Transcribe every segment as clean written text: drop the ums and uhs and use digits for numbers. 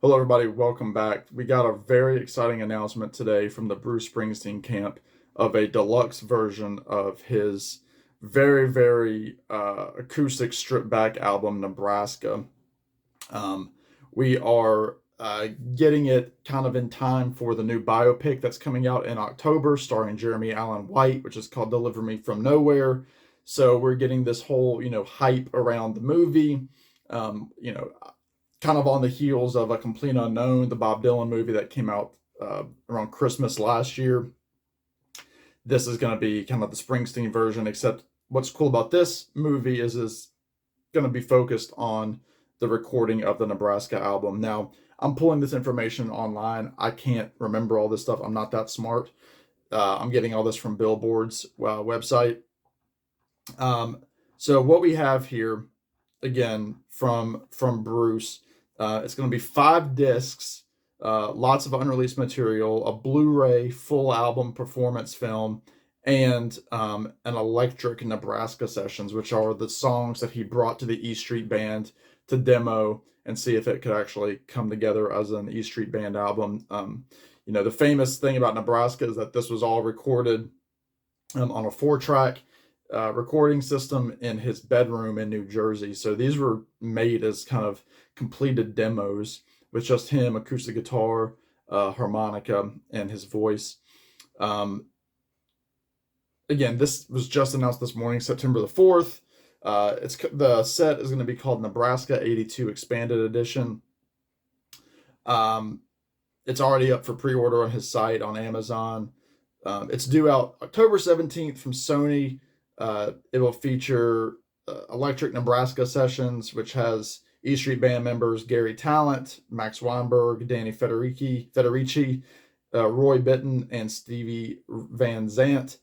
Hello, everybody. Welcome back. We got a very exciting announcement today from the Bruce Springsteen camp of a deluxe version of his very acoustic stripped back album, Nebraska. Um, we are getting it kind of in time for the new biopic that's coming out in October, starring Jeremy Allen White, which is called Deliver Me from Nowhere. So we're getting this whole, hype around the movie. Um, you know, Kind of on the heels of A Complete Unknown, the Bob Dylan movie that came out around Christmas last year. This is going to be kind of the Springsteen version, except what's cool about this movie is going to be focused on the recording of the Nebraska album. Now, I'm pulling this information online. I can't remember all this stuff. I'm not that smart. I'm getting all this from Billboard's website. So what we have here, again, from Bruce, it's going to be 5 discs, lots of unreleased material, a Blu-ray full album performance film, and an electric Nebraska sessions, which are the songs that he brought to the E Street Band to demo and see if it could actually come together as an E Street Band album. The famous thing about Nebraska is that this was all recorded on a 4-track recording system in his bedroom in New Jersey. So these were made as kind of completed demos with just him, acoustic guitar, harmonica, and his voice. Again, this was just announced this morning, September the 4th. The set is going to be called Nebraska 82 Expanded Edition. It's already up for pre-order on his site on Amazon. It's due out October 17th from Sony. It will feature Electric Nebraska Sessions, which has E Street Band members Gary Talent, Max Weinberg, Danny Federici, Roy Bittan, and Stevie Van Zandt.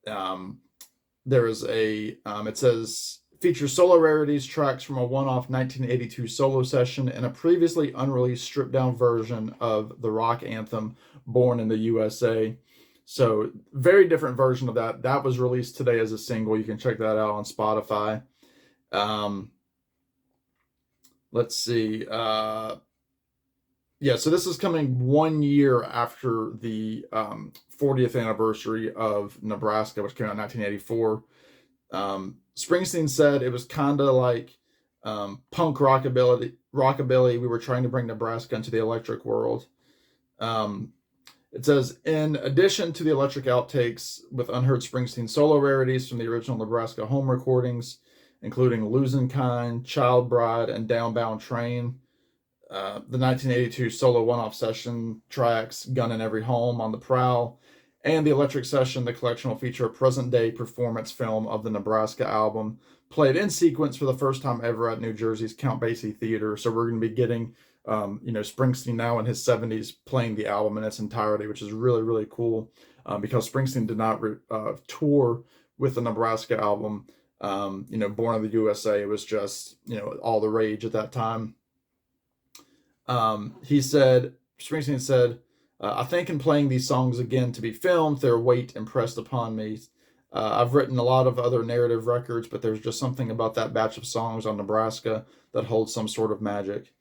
There is it says, features solo rarities, tracks from a one-off 1982 solo session, and a previously unreleased stripped-down version of the rock anthem Born in the USA. So very different version of that. That was released today as a single. You can check that out on Spotify. Let's see. So this is coming 1 year after the 40th anniversary of Nebraska, which came out in 1984. Springsteen said it was kind of like punk rockabilly. We were trying to bring Nebraska into the electric world. It says, in addition to the electric outtakes with unheard Springsteen solo rarities from the original Nebraska home recordings, including Losing Kind, Child Bride, and Downbound Train, the 1982 solo one-off session tracks, Gun in Every Home, On the Prowl, and the electric session, the collection will feature a present-day performance film of the Nebraska album, played in sequence for the first time ever at New Jersey's Count Basie Theater. So we're going to be getting Springsteen now in his 70s playing the album in its entirety, which is really, really cool because Springsteen did not tour with the Nebraska album. Born in the USA, it was just, all the rage at that time. Springsteen said, I think in playing these songs again to be filmed, their weight impressed upon me. I've written a lot of other narrative records, but there's just something about that batch of songs on Nebraska that holds some sort of magic.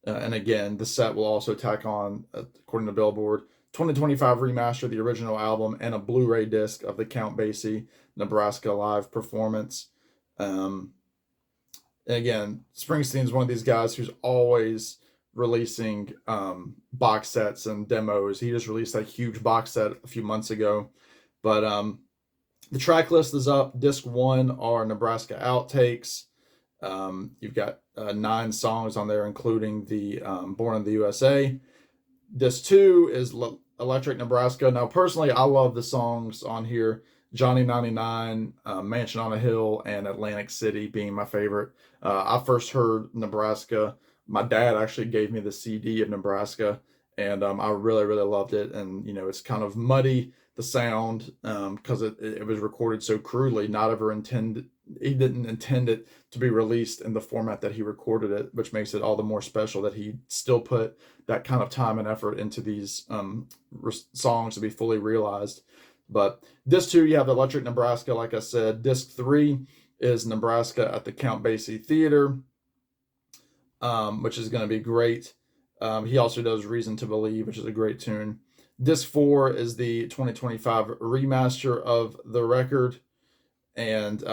And again, the set will also tack on, according to Billboard, 2025 remaster of the original album and a Blu-ray disc of the Count Basie Nebraska live performance. Again, Springsteen is one of these guys who's always releasing box sets and demos. He just released that huge box set a few months ago. But the track list is up. Disc 1 are Nebraska outtakes. You've got 9 songs on there, including the Born in the USA. Disc 2 is Electric Nebraska. Now, personally, I love the songs on here. Johnny 99, Mansion on a Hill, and Atlantic City being my favorite. I first heard Nebraska. My dad actually gave me the CD of Nebraska, and I really, really loved it. And, it's kind of muddy, the sound, because it was recorded so crudely. He didn't intend it to be released in the format that he recorded it, which makes it all the more special that he still put that kind of time and effort into these songs to be fully realized. But disc 2, you have Electric Nebraska, like I said. Disc 3 is Nebraska at the Count Basie Theater, which is going to be great. He also does Reason to Believe, which is a great tune. Disc 4 is the 2025 remaster of the record, and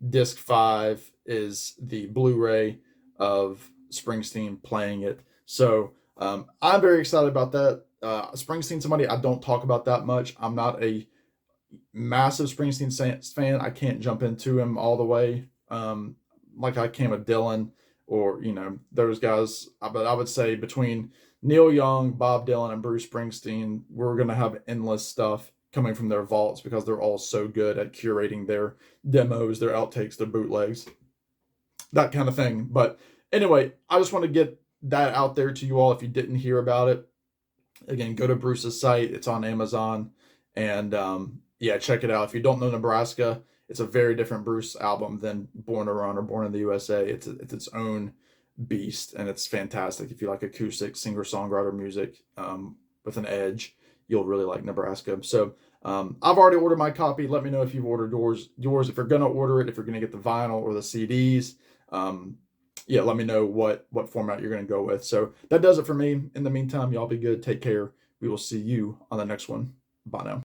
disc 5 is the Blu-ray of Springsteen playing it. So I'm very excited about that. Springsteen, somebody I don't talk about that much. I'm not a massive Springsteen fan. I can't jump into him all the way, like I can with Dylan or those guys. But I would say between Neil Young, Bob Dylan, and Bruce Springsteen, we're gonna have endless stuff coming from their vaults because they're all so good at curating their demos, their outtakes, their bootlegs, that kind of thing. But anyway, I just want to get that out there to you all if you didn't hear about it. Again, go to Bruce's site. It's on Amazon. And yeah, check it out. If you don't know Nebraska, it's a very different Bruce album than Born to Run or Born in the USA. It's its own beast, and it's fantastic. If you like acoustic singer-songwriter music with an edge, you'll really like Nebraska. So I've already ordered my copy. Let me know if you've ordered yours. If you're going to order it, if you're going to get the vinyl or the CDs. Yeah, let me know what format you're going to go with. So that does it for me. In the meantime, y'all be good. Take care. We will see you on the next one. Bye now.